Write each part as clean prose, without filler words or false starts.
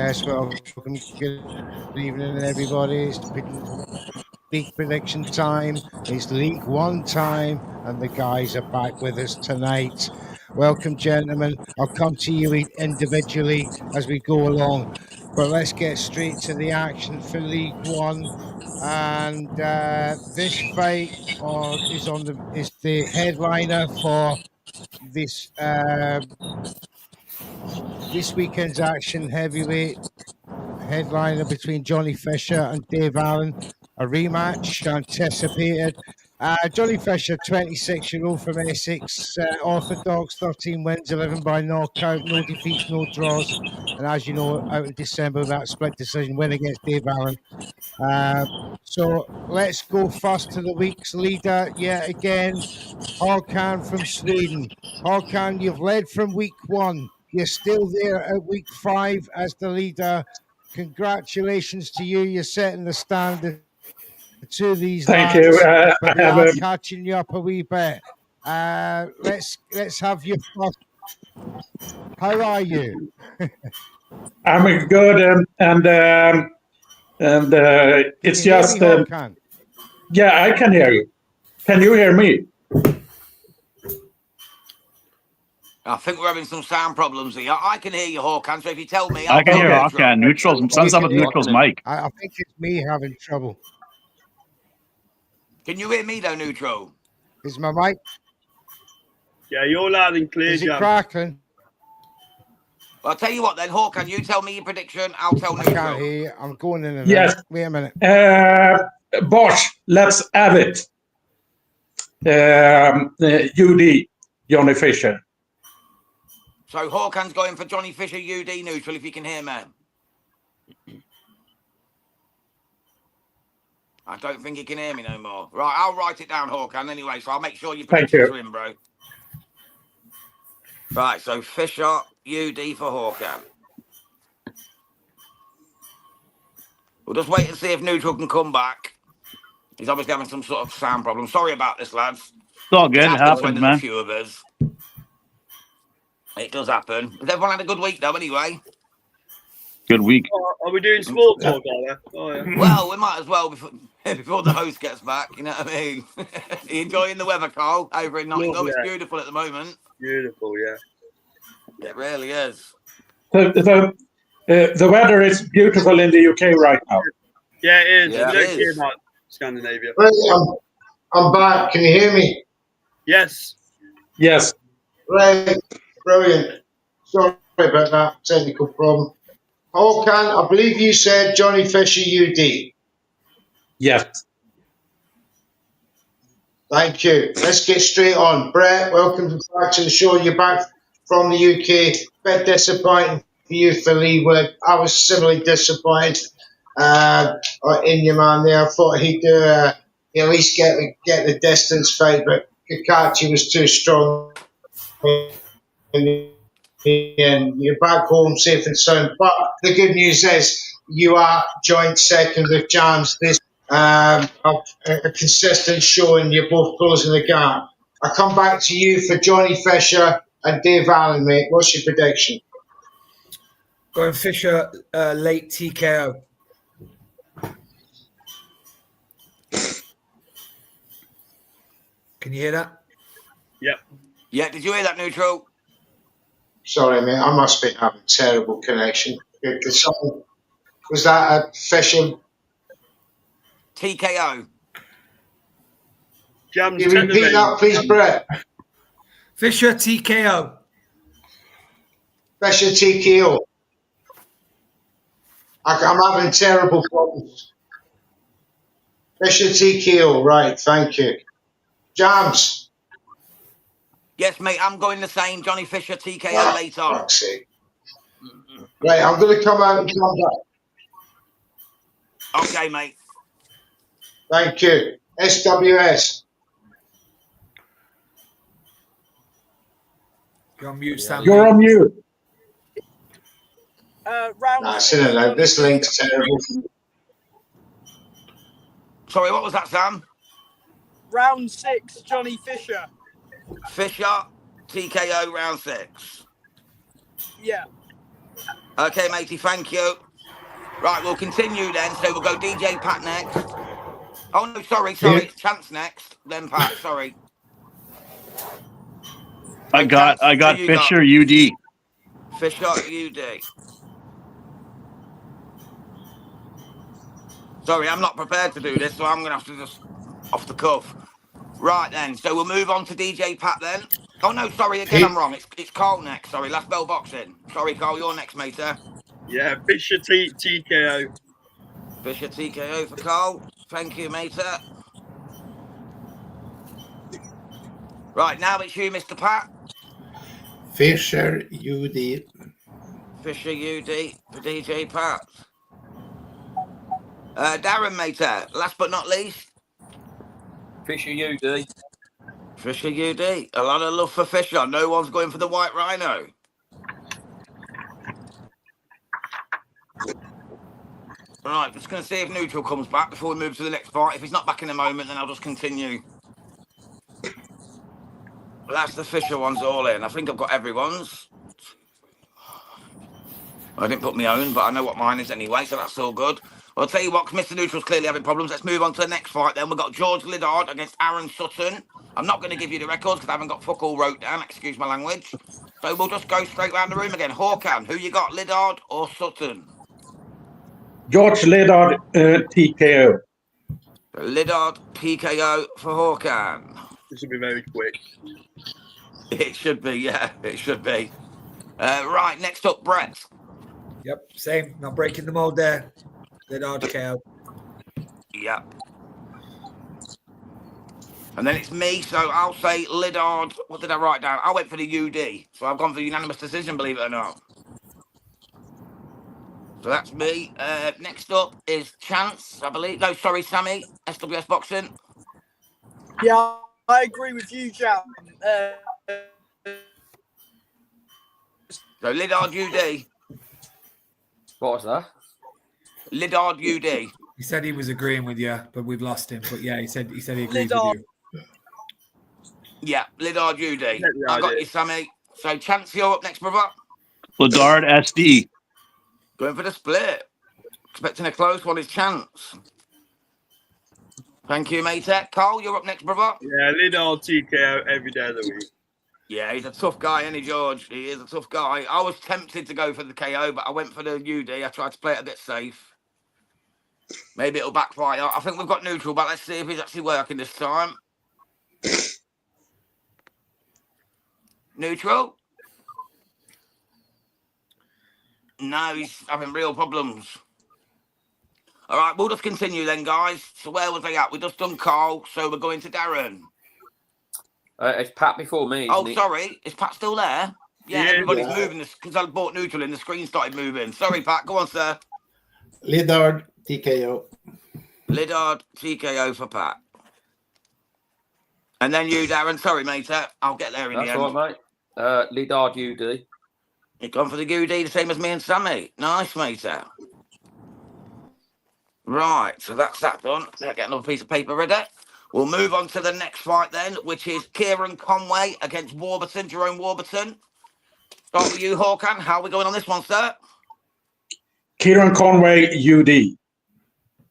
Yes, welcome. Good evening, everybody. It's League prediction time. It's League One time, and the guys are back with us tonight. Welcome, gentlemen. I'll come to you individually as we go along, but let's get straight to the action for League One. And this fight is the headliner for this weekend's action. Heavyweight headliner between Johnny Fisher and Dave Allen. A rematch anticipated. Johnny Fisher, 26-year-old from Essex, orthodox, 13 wins, 11 by knockout, no defeats, no draws. And as you know, out in December, that split decision win against Dave Allen. So let's go first to the week's leader yet again, Håkan from Sweden. Håkan, you've led from week one. You're still there at week 5 as the leader. Congratulations to you. You're setting the standard to these Thank lads, you. but they are catching you up a wee bit. Let's have you first. How are you? I'm good, and it's just yeah, I can hear you. Can you hear me? I think we're having some sound problems here. I can hear you, Håkan, so if you tell me... I can hear Håkan. Neutral's, sounds like Neutral's mic. I think it's me having trouble. Can you hear me, though, Neutral? Is my mic? Yeah, you're loud and clear, Is it crackling? Well, I'll tell you what, then, Håkan, you tell me your prediction, I'll tell Neutral. I can't hear you. I'm going in and yes. out. Wait a minute. Bosch, let's have it. UD, Johnny Fisher. So Håkan's going for Johnny Fisher, UD, Neutral, if you can hear me. I don't think he can hear me no more. Right, I'll write it down, Håkan, anyway, so I'll make sure your predictions are in, bro. Right, so Fisher, UD for Håkan. We'll just wait and see if Neutral can come back. He's obviously having some sort of sound problem. Sorry about this, lads. It's all good. It happens, when man. There's a few of us. It does happen. Has everyone had a good week, though, anyway? Good week. Are we doing sport talk, oh, yeah. Well, we might as well before the host gets back, you know what I mean? Are you enjoying the weather, Carl, over in Nottingham? Yeah. It's beautiful at the moment. Beautiful, yeah. It really is. The weather is beautiful in the UK right now. Yeah, it is. Yeah, We don't hear about Scandinavia. I'm back. Can you hear me? Yes. Yes. Right. Brilliant. Sorry about that technical problem. Håkan, I believe you said Johnny Fisher UD. Yes. Thank you. Let's get straight on. Brett, welcome back to the show. You're back from the UK. Bit disappointing for you for Leewood. I was similarly disappointed in your man there. I thought he'd at least get the distance fight, but Kakachi was too strong. And you're back home safe and sound. But the good news is you are joint second with Jams. This a consistent showing. You're both closing the gap. I come back to you for Johnny Fisher and Dave Allen, mate. What's your prediction? Going Fisher late TKO. Can you hear that? Yep. Yeah, did you hear that, Neutral? Sorry, mate. I must be having terrible connection. Was that a Fisher? TKO. Jams, Can you repeat that, please, Brett? Fisher TKO. Fisher TKO. I'm having terrible problems. Fisher TKO, right, thank you. Jams. Yes, mate, I'm going the same. Johnny Fisher TKO later on. Right, I'm going to come out and come back. Okay, mate. Thank you. SWS. You're on mute, Sam. You're on mute. That's in and out. This link's terrible. Sorry, what was that, Sam? Round 6, Johnny Fisher. Fisher, TKO, round 6. Yeah. Okay, matey, thank you. Right, we'll continue then. So we'll go DJ Pat next. Oh, no, sorry. It's Chance next. Then Pat, sorry. I So, got Chance, who you Fisher got? UD. Fisher UD. Sorry, I'm not prepared to do this, so I'm going to have to just off the cuff. Right then, so we'll move on to DJ Pat then. Oh no, sorry, again I'm wrong. It's Carl next. Sorry, last bell boxing. Sorry, Carl, you're next, mate. Yeah, Fisher TKO. Fisher TKO for Carl. Thank you, mate. Right, now it's you, Mr. Pat. Fisher UD. Fisher UD for DJ Pat. Darren, mate. Last but not least. Fisher UD. Fisher UD. A lot of love for Fisher. No one's going for the White Rhino. Right, just going to see if Neutral comes back before we move to the next fight. If he's not back in a moment, then I'll just continue. That's the Fisher ones all in. I think I've got everyone's. I didn't put my own, but I know what mine is anyway, so that's all good. Well, I'll tell you what, Mr. Neutral's clearly having problems. Let's move on to the next fight then. We've got George Liddard against Aaron Sutton. I'm not going to give you the records because I haven't got fuck all wrote down, excuse my language. So we'll just go straight round the room again. Hawkan, who you got, Liddard or Sutton? George Liddard, TKO. Liddard, PKO for Hawkan. This will be very quick. It should be, yeah, it should be. Right, next up, Brett. Yep, same. Not breaking the mold there. Liddard KO. Yep. And then it's me, so I'll say Liddard. What did I write down? I went for the UD. So I've gone for unanimous decision, believe it or not. So that's me. Next up is Chance, I believe. No, sorry, Sammy. SWS Boxing. Yeah, I agree with you, Jam. So Liddard UD. What was that? Liddard UD. He said he was agreeing with you, but we've lost him. But yeah, he said he agrees Liddard. with you. Yeah, Liddard UD. I got you, Sammy. So Chance, you're up next, brother. Liddard SD. Going for the split. Expecting a close one is Chance. Thank you, mate. Carl, you're up next, brother. Yeah, Liddard TKO every day of the week. Yeah, he's a tough guy, isn't he, George? He is a tough guy. I was tempted to go for the KO, but I went for the UD. I tried to play it a bit safe. Maybe it'll backfire. I think we've got Neutral, but let's see if he's actually working this time. Neutral? No, he's having real problems. All right, we'll just continue then, guys. So where was I at? We just done Carl, so we're going to Darren. It's Pat before me. Oh, sorry. Is Pat still there? Yeah, Yeah, everybody's moving because I bought Neutral and the screen started moving. Sorry, Pat. Go on, sir. Liddard TKO. Liddard, TKO for Pat. And then you, Darren. Sorry, mate. I'll get there in That's the end. all right, mate. Liddard UD. You've gone for the UD, the same as me and Sammy. Nice, mate. Right, so that's that done. Let's get another piece of paper ready. We'll move on to the next fight then, which is Kieran Conway against Warburton, Jerome Warburton. Start with you, Hawkan. How are we going on this one, sir? Kieran Conway, UD.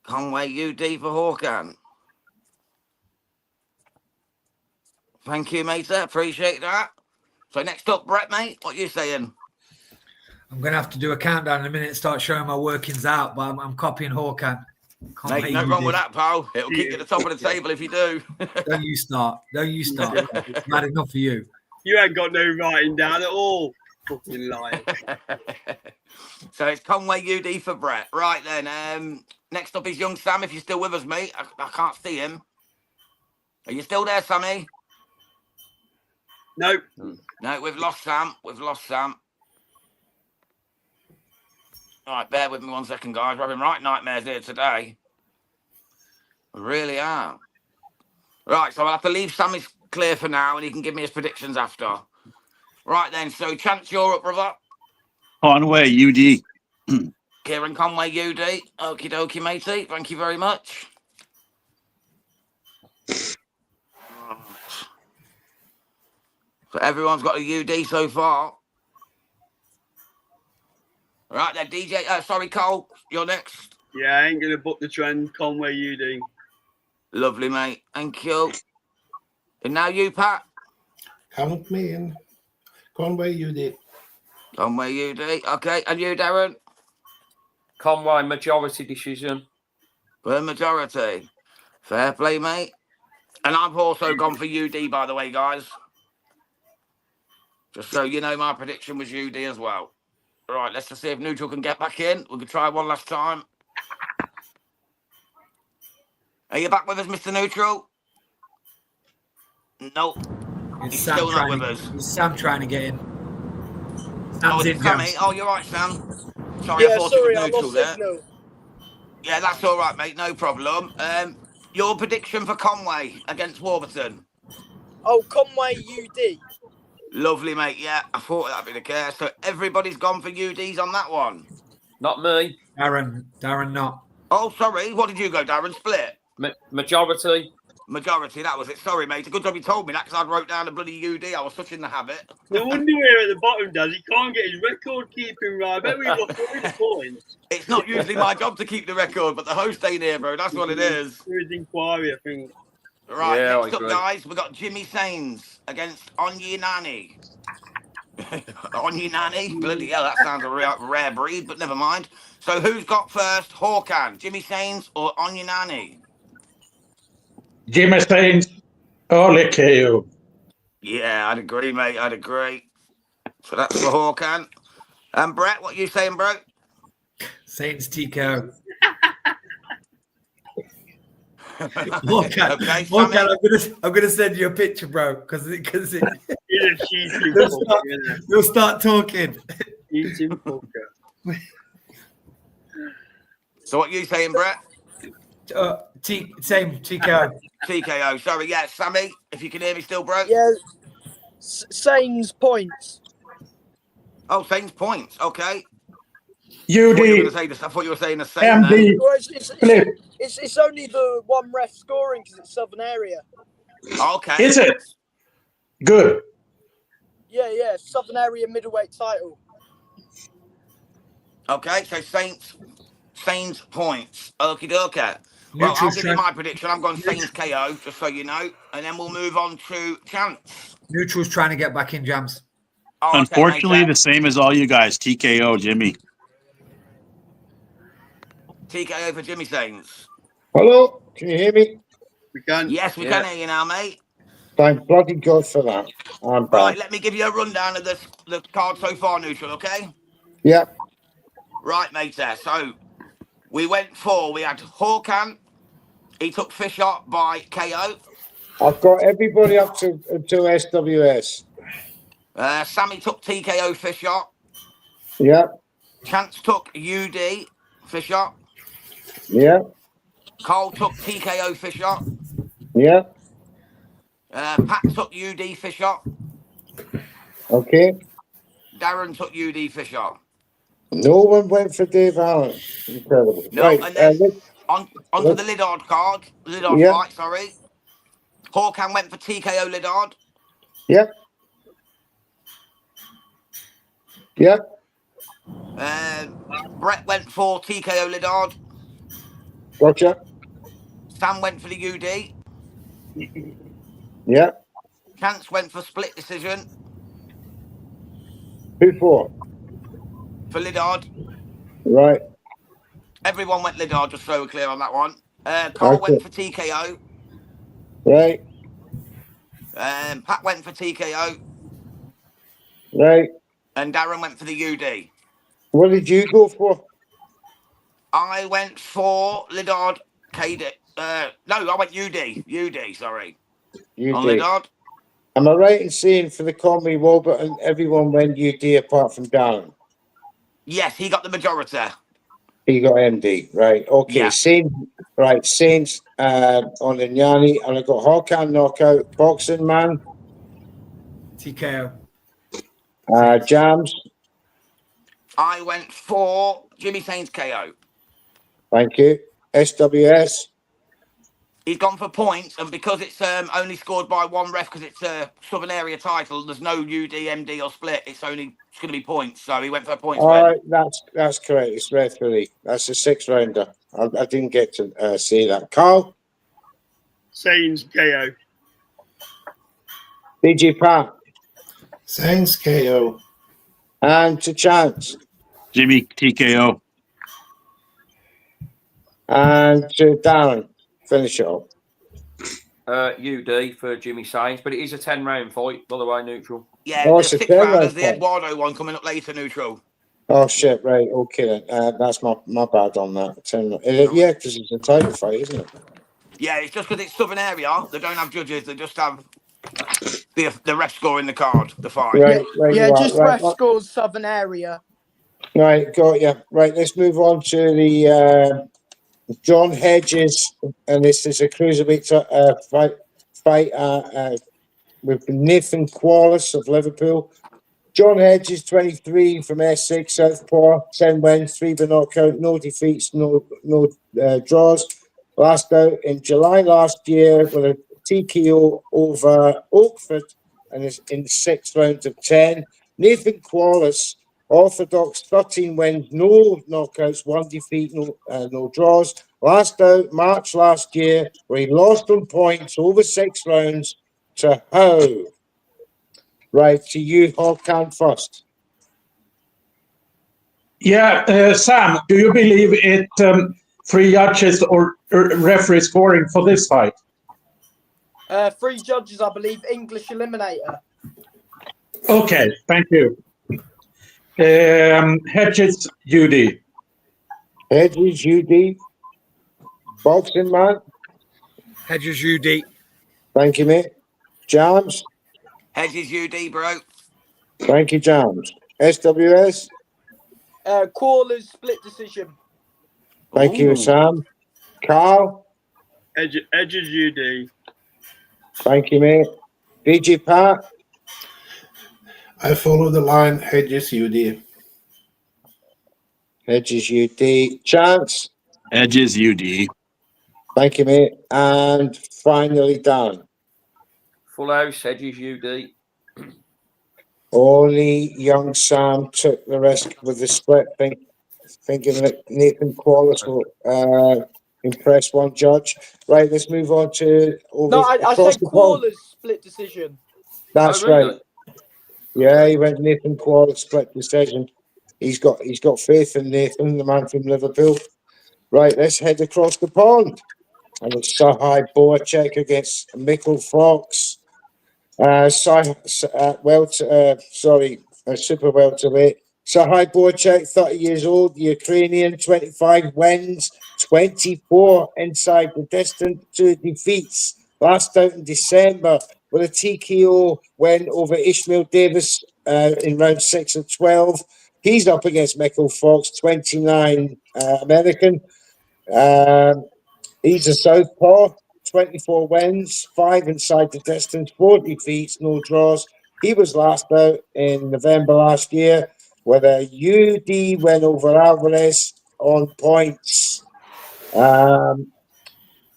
Conway, UD for Hawkan. Thank you, mate. Appreciate that. So next up, Brett, mate. What are you saying? I'm going to have to do a countdown in a minute and start showing my workings out, but I'm copying Hawkan. Mate, no wrong with that, pal. It'll keep you at the top of the table if you do. Don't you start. Don't you start. It's bad enough for you. You ain't got no writing down at all. Fucking liar. So it's Conway UD for Brett. Right then. Next up is young Sam. If you're still with us, mate. I can't see him. Are you still there, Sammy? No. No, we've lost Sam. We've lost Sam. All right, bear with me 1 second, guys. We're having right nightmares here today. We really are. Right, so I'll have to leave Sammy's clear for now, and he can give me his predictions after. Right then, so Chance, you're up, brother. Conway UD. Kieran Conway, UD. Okie dokie, matey. Thank you very much. So everyone's got a UD so far. Right then, DJ. Sorry, Cole. You're next. Yeah, I ain't gonna book the trend. Conway UD. Lovely, mate. Thank you. And now you, Pat. Count me in. Conway UD. Conway UD. Okay, and you, Darren. Conway majority decision. For majority. Fair play, mate. And I've also gone for UD, by the way, guys. Just so you know, my prediction was UD as well. Right, let's just see if Neutral can get back in. We can try one last time. Are you back with us, Mr. Neutral? Nope. He's still not with us. Is Sam trying to get in? Oh, Sam's is it in, Sammy? Jams. Oh, you're right, Sam. Sorry, I Yeah, thought sorry, it was I Neutral lost there. signal. Yeah, that's all right, mate. No problem. Your prediction for Conway against Warburton? Oh, Conway UD. Lovely, mate. Yeah, I thought that'd be the case. So everybody's gone for UDs on that one. Not me. Darren not. Oh, sorry. What did you go, Darren? Split? Majority. Majority, that was it. Sorry, mate. It's a good job you told me that because I wrote down a bloody UD. I was such in the habit. No wonder we're at the bottom, Dad. He can't get his record keeping right. I bet we've lost all the points. It's not usually my job to keep the record, but the host ain't here, bro. That's what it is. There is inquiry, I think. Right, Yeah, next up, guys, we've got Jimmy Sains against Onyinani. Onyinani? Bloody hell, that sounds a rare breed, but never mind. So who's got first? Hawkan, Jimmy Sains or Onyinani? Jimmy Sains, early KO. Yeah, I'd agree, mate. I'd agree. So that's for Hawkan. And Brett, what you saying, bro? Saints TKO. Okay, I'm gonna send you a picture, bro, because He's a cheating you'll fucker. you'll start talking. Cheating fucker. So what you saying, Brett? Same TKO. TKO. Sorry, yeah, Sammy, if you can hear me still, bro. Yeah, Sains points. Oh, Saints points. Okay. UD, I thought you were saying the same. MD, Well, flip. it's only the one ref scoring because it's Southern area. Okay. Is it? Good. Yeah, Southern area middleweight title. Okay, so Saints points. Okie dokie. Well, I'll give you my prediction. I'm going Saints KO, just so you know. And then we'll move on to Chance. Neutral's trying to get back in, Jams. Oh, okay, Unfortunately, mate, the same as all you guys. TKO, Jimmy. TKO for Jimmy Saints. Hello, can you hear me? We can. Yes, we can hear you now, mate. Thank bloody God for that. I'm back. Right, let me give you a rundown of the card so far, Neutral, okay? Yep. Right, mate, there. So we had Hawkan. He took Fisher by KO. I've got everybody up to SWS. Sammy took TKO Fisher. Yep. Chance took UD Fisher. Yep. Cole took TKO Fisher. Yep. Pat took UD Fisher. Okay. Darren took UD Fisher. No one went for Dave Allen. Incredible. No, right. and then onto the Lidard card. Lidard fight, sorry. Hawkan went for TKO Lidard. Yep. Yep. Brett went for TKO Lidard. Gotcha. Sam went for the UD. Yep. Chance went for split decision. Who for? For Lidard. Right. Everyone went Lidard, just so we're clear on that one. Cole went for TKO. Right. Pat went for TKO. Right. And Darren went for the UD. What did you go for? I went for Lidard KD. No, I went UD. UD, sorry. You on did. Lidard. Am I right in saying for the Conway Warburton, everyone went UD apart from Darren? Yes, he got the majority. He got MD, right? Okay, Yeah. Saints, right? Saints on the Nyani, and I got Hawkan knockout, boxing man, TKO. Jams. I went for Jimmy Saints KO. Thank you. SWS. He's gone for points, and because it's only scored by one ref because it's a Southern Area title, there's no UD, MD or split. It's going to be points. So he went for a points All win. right, that's correct. It's referee. That's a 6-rounder. I didn't get to see that. Carl? Sainz KO. BG Pat? Sainz KO. And to Chance? Jimmy TKO. And to Darren? Finish it off. UD for Jimmy Sainz, but it is a 10-round fight, by the way, neutral. Yeah, Oh, the it's a 6 rounders, 10-round the fight. Eduardo one coming up later, neutral. Oh, shit, right. Okay, then. That's my bad on that. 10, yeah, because it's a title fight, isn't it? Yeah, it's just because it's Southern Area. They don't have judges. They just have the ref scoring the card, the fight. Right, Yeah, you are. just ref scores Southern Area. Right, got you. Right, let's move on to the John Hedges, and this is a cruiserweight fight with Nathan Qualis of Liverpool. John Hedges, 23, from Essex, Southpaw, 10 wins, 3 by knockout, no defeats, no draws. Last out in July last year with a TKO over Oakford, and is in the 6th round of 10. Nathan Qualis, orthodox, 13 wins, no knockouts, 1 defeat, no draws. Last out March last year, where he lost on points over 6 rounds to Howe. Right, to you, Håkan, first. Yeah, Sam, do you believe it 3 judges or referee scoring for this fight? 3 judges, I believe. English eliminator. Okay, thank you. Hedges, UD. Hedges, UD. Boxing man. Hedges, UD. Thank you, mate. Jams. Hedges, UD, bro. Thank you, Jams. SWS. Callers split decision. Thank you, Sam. Carl. Edges UD. Thank you, mate. BG Pat. I follow the line Hedges UD. Hedges, UD. Chance. Edges UD. Thank you, mate. And finally, Dan. Full house, Hedges UD. Only young Sam took the risk with the split, thinking that Nathan Qualis will impress one judge. Right, let's move on to I said callers split decision. That's right. Yeah, he went Nathan Qualis split decision. He's got faith in Nathan, the man from Liverpool. Right, let's head across the pond. And it's Sahai Boacek against Mikkel Fox. Super welterweight. Sahai Boacek, 30 years old, Ukrainian, 25 wins, 24 inside the distance, 2 defeats. Last out in December with a TKO win over Ishmael Davis in round 6 of 12. He's up against Mikkel Fox, 29 American. He's a southpaw. 24 wins, 5 inside the distance, 4 defeats, no draws. He was last out in November last year with a UD win over Alvarez on points.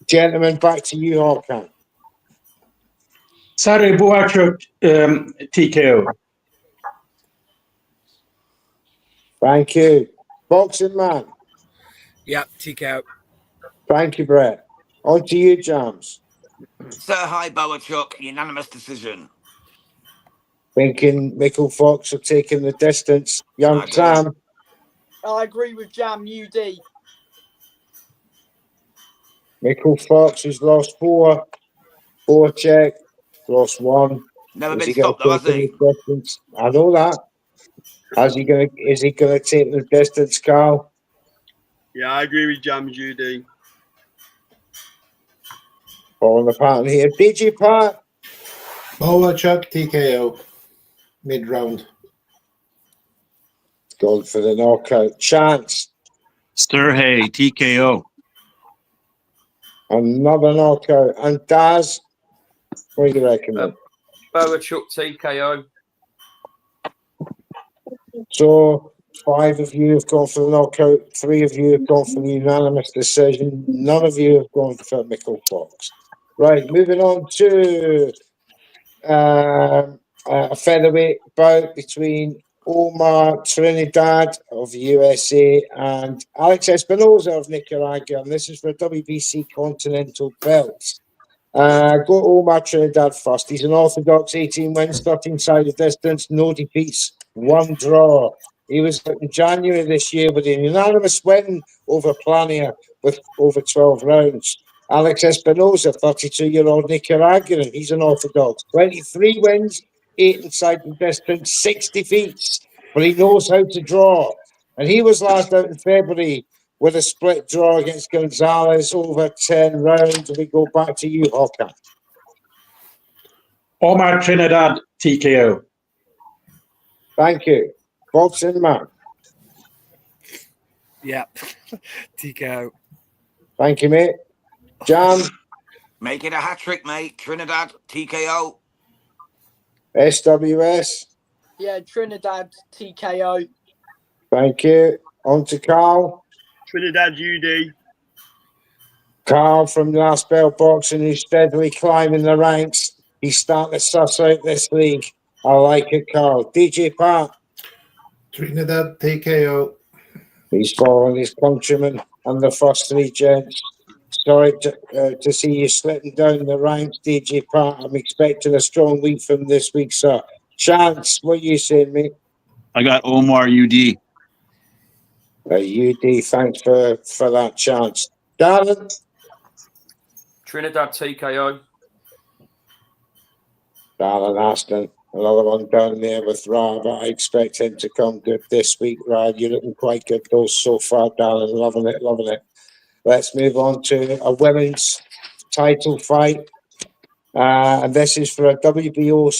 Gentlemen, back to you, Håkan. Sahai Boacek, TKO. Thank you. Boxing man. Yeah, TKO. Thank you, Brett. On to you, Jams. Sahai Boacek, unanimous decision. Thinking Mikkel Fox are taking the distance. Young Sam. I agree with Jam, UD. Mikkel Fox has lost 4. Boacek lost 1. Never Is been he going stopped though, has to take he? the distance? I know that. Is he going to take the distance, Carl? Yeah, I agree with Jam, UD. Following the pattern here. BG Pat. Boacek TKO. Mid-round. Going for the knockout. Chance. Sturhay TKO. Another knockout. And Daz, what do you reckon? Boacek TKO. So 5 of you have gone for the knockout. 3 of you have gone for the unanimous decision. None of you have gone for Mickle Fox. Right, moving on to a featherweight bout between Omar Trinidad of the USA and Alex Espinosa of Nicaragua. And this is for WBC Continental Belt. Go Omar Trinidad first. He's an orthodox, 18 wins, 13 sided distance, no defeats, 1 draw. He was in January this year with a unanimous win over Plania with over 12 rounds. Alex Espinosa, 32-year-old Nicaraguan, he's an orthodox, 23 wins, 8 inside the distance, 6 defeats, but he knows how to draw. And he was last out in February with a split draw against Gonzalez over 10 rounds. We go back to you, Hawker. Omar Trinidad, TKO. Thank you. Boxing man. Yeah. TKO. Thank you, mate. Jam. Make it a hat trick, mate. Trinidad, TKO. SWS. Yeah, Trinidad TKO. Thank you. On to Carl. Trinidad UD. Carl from Last Bell Boxing, who's steadily climbing the ranks. He's starting to suss out this league. I like it, Carl. DJ Pat. Trinidad TKO. He's following his countrymen and the first 3 gents. Sorry to see you slipping down the ranks, DJ Pat. I'm expecting a strong week from this week, sir. Chance, what are you saying, mate? I got Omar UD. UD, thanks for that chance. Darren? Trinidad TKO. Darren Aston, another one down there with Ra, but I expect him to come good this week, Ra. You're looking quite good those so far, Darren. Loving it, loving it. Let's move on to a women's title fight. And this is for a WBO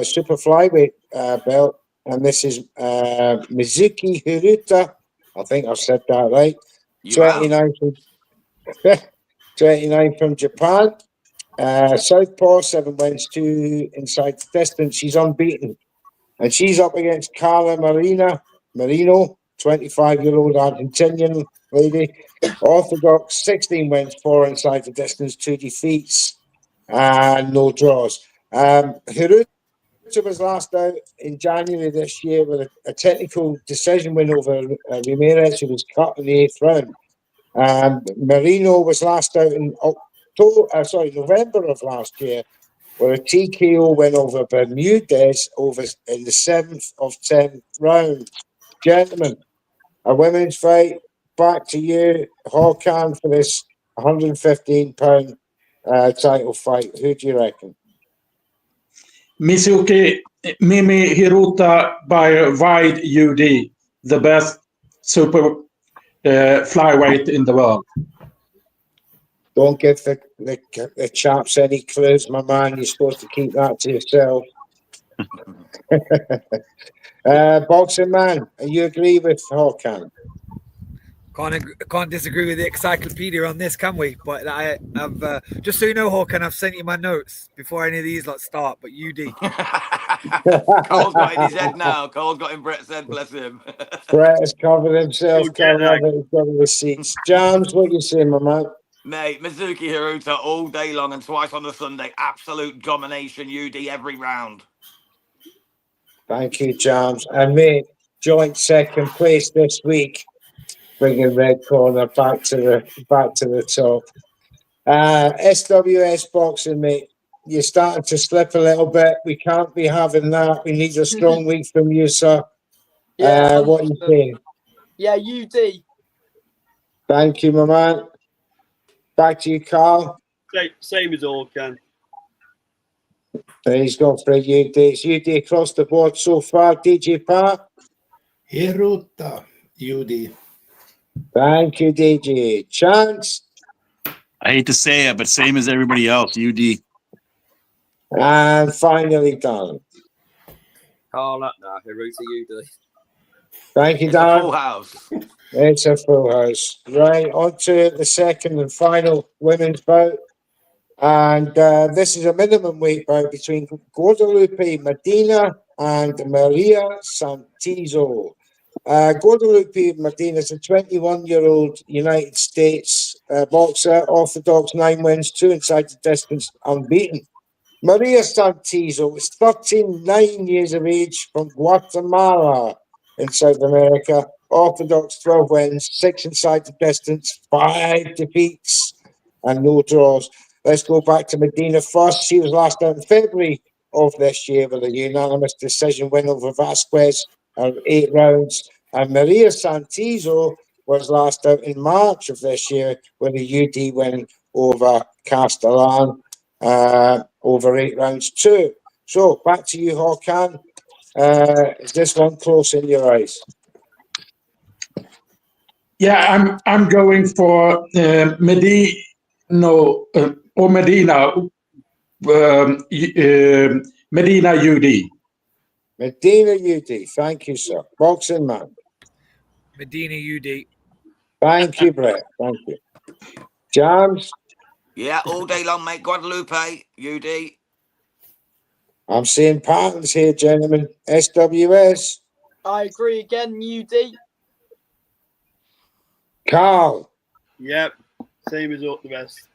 super flyweight belt. And this is Mizuki Hiruta. I think I've said that right. 29 from Japan. Southpaw, 7 wins, 2 inside the distance. She's unbeaten. And she's up against Carla Marino, 25-year-old Argentinian lady. Orthodox, 16 wins, 4 inside the distance, 2 defeats, and no draws. Hiruta was last out in January this year with a technical decision win over Ramirez, who was cut in the 8th round. Marino was last out in November of last year with a TKO win over Bermudez in the 7th of 10th round. Gentlemen, a women's fight. Back to you, Hawkan, for this 115-pound title fight. Who do you reckon? Mizuki Mimi Hiruta by wide UD, the best super flyweight in the world. Don't give the chaps any clues, my man. You're supposed to keep that to yourself. Boxing man, you agree with Hawkan? Can't disagree with the encyclopedia on this, can we? But I've just so you know, Hawken, I've sent you my notes before any of these start. But UD. Cole's got in his head now. Cole's got in Brett's head. Bless him. Brett has covered himself. He's got the receipts. Jams, what you saying, my man? Mate, Mizuki Hiruta all day long and twice on the Sunday. Absolute domination, UD every round. Thank you, Jams. And mate, joint second place this week. Bringing Red Corner back to the top. SWS boxing, mate. You're starting to slip a little bit. We can't be having that. We need a strong week from you, sir. Yeah, what are you saying? Yeah, UD. Thank you, my man. Back to you, Carl. Same as all can. He's gone for a UD. It's UD across the board so far. DJ Pat. Hiruta, UD. Thank you, DJ. Chance. I hate to say it, but same as everybody else, UD. And finally, Darren. Carl, Hiruta, UD. Thank you, It's Darren. a full house. It's a full house. Right, on to the second and final women's bout. And this is a minimum weight bout between Guadalupe Medina and Maria Santizo. Guadalupe Medina is a 21-year-old United States boxer, orthodox, 9 wins, 2 inside the distance, unbeaten. Maria Santizo is 39 years of age from Guatemala in South America, orthodox, 12 wins, 6 inside the distance, 5 defeats, and no draws. Let's go back to Medina first. She was last out in February of this year with a unanimous decision win over Vasquez, 8 rounds. And Maria Santizo was last out in March of this year with a UD win over Castellan, over 8 rounds too. So back to you, Hakan. Is this one close in your eyes? Yeah, I'm going for Medina Medina UD. Medina UD. Thank you, sir. Boxing man. Medina UD. Thank you, Brett. Thank you. James? Yeah, all day long, mate. Guadalupe, UD. I'm seeing patterns here, gentlemen. SWS. I agree again, UD. Carl. Yep, same as up the best.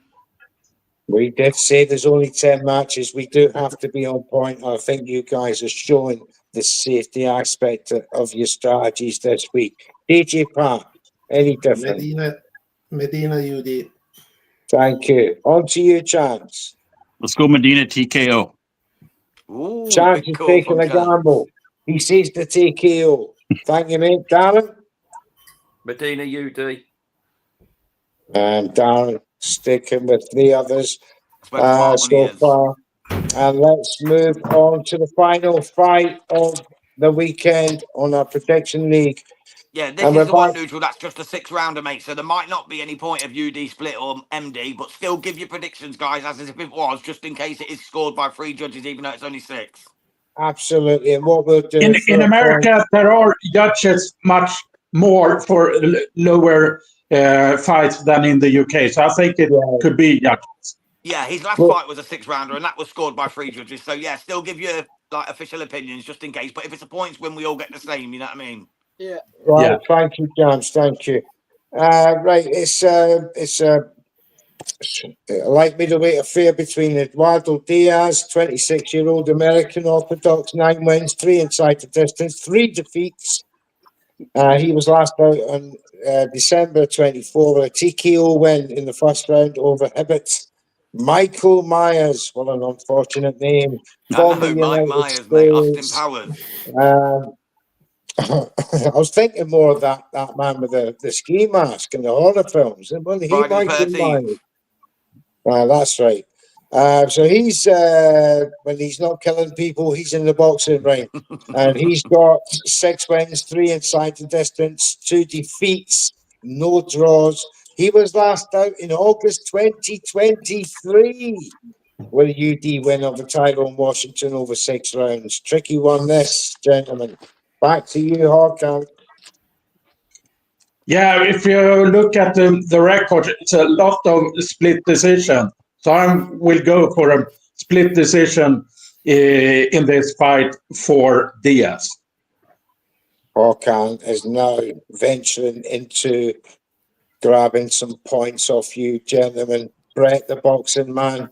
We did say there's only 10 matches. We do have to be on point. I think you guys are showing the safety aspect of your strategies this week. DJ Pat, any different? Medina UD. Thank you. On to you, Chance. Let's go Medina TKO. Ooh, Chance big is call taking from a Chance. gamble. He says the TKO. Thank you, mate. Darren? Medina UD. And Darren sticking with 3 others Where the smart money so is. far. And let's move on to the final fight of the weekend on our prediction league. Yeah, this And is we're the one, back. Neutral. That's just a 6-rounder, mate. So there might not be any point of UD split or MD, but still give your predictions, guys, as if it was, just in case it is scored by 3 judges, even though it's only 6. Absolutely. And what we'll do In America, there are judges much more for lower fights than in the UK. So I think it could be judges. Yeah, his last fight was a 6-rounder, and that was scored by 3 judges. So yeah, still give your official opinions just in case. But if it's a points win, we all get the same. You know what I mean? Yeah. Right. Yeah. Thank you, James. Thank you. Right. It's like middleweight affair between Eduardo Diaz, 26-year-old American Orthodox, 9 wins, 3 inside the distance, 3 defeats. He was last out on December 24 with a TKO win in the first round over Hibbett. Michael Myers, what an unfortunate name. I know, Mike Myers, mate, Austin Powers. I was thinking more of that man with the ski mask in the horror films. Wasn't he Friday the Michael 13th. Myers? That's right. So he's when he's not killing people, he's in the boxing ring, and he's got 6 wins, 3 inside the distance, 2 defeats, no draws. He was last out in August 2023 with a UD win over Tyrone Washington over 6 rounds. Tricky one, this, gentlemen. Back to you, Hawkeye. Yeah, if you look at the record, it's a lot of split decision. So I will go for a split decision in this fight for Diaz. Hawkeye is now venturing into grabbing some points off you, gentlemen. Brett, the boxing man,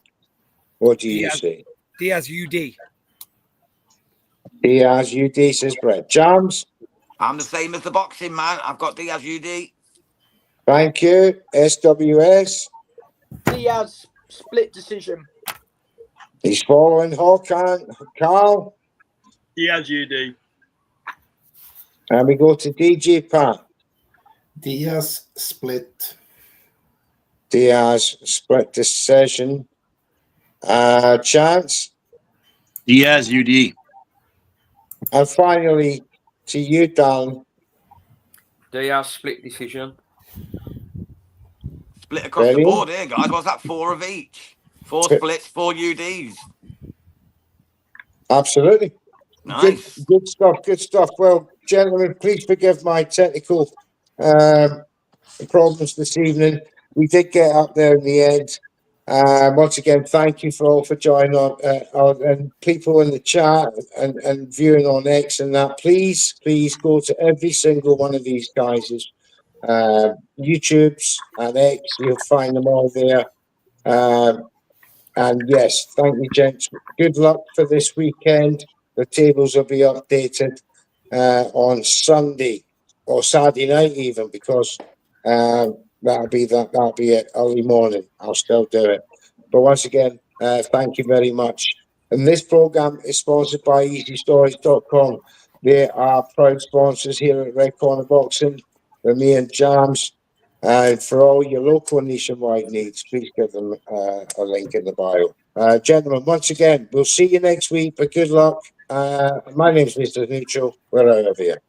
what do you say? Diaz UD. Diaz UD, says Brett. Jams? I'm the same as the boxing man. I've got Diaz UD. Thank you. SWS? Diaz split decision. He's following Hawkeye. Carl? Diaz UD. And we go to DJ Pat. Diaz split. Diaz split decision. Chance? Diaz UD. And finally, to you, Dan. Diaz split decision. Split across the board here, guys. What's that? 4 of each. 4 splits, 4 UDs. Absolutely. Nice. Good stuff. Good stuff. Well, gentlemen, please forgive my technical problems this evening. We did get up there in the end. Once again, thank you for joining on, and people in the chat and viewing on X and that. Please go to every single one of these guys' YouTubes and X. You'll find them all there. And yes, thank you, gents. Good luck for this weekend. The tables will be updated on Sunday or Saturday night, even, because that'll be it early morning. I'll still do it. But once again, thank you very much. And this program is sponsored by EasyStorage.com. They are proud sponsors here at Red Corner Boxing. With me and Jams. And for all your local and nationwide needs, please give them a link in the bio. Gentlemen, once again, we'll see you next week, but good luck. My name's Mr. Neutral. We're out of here.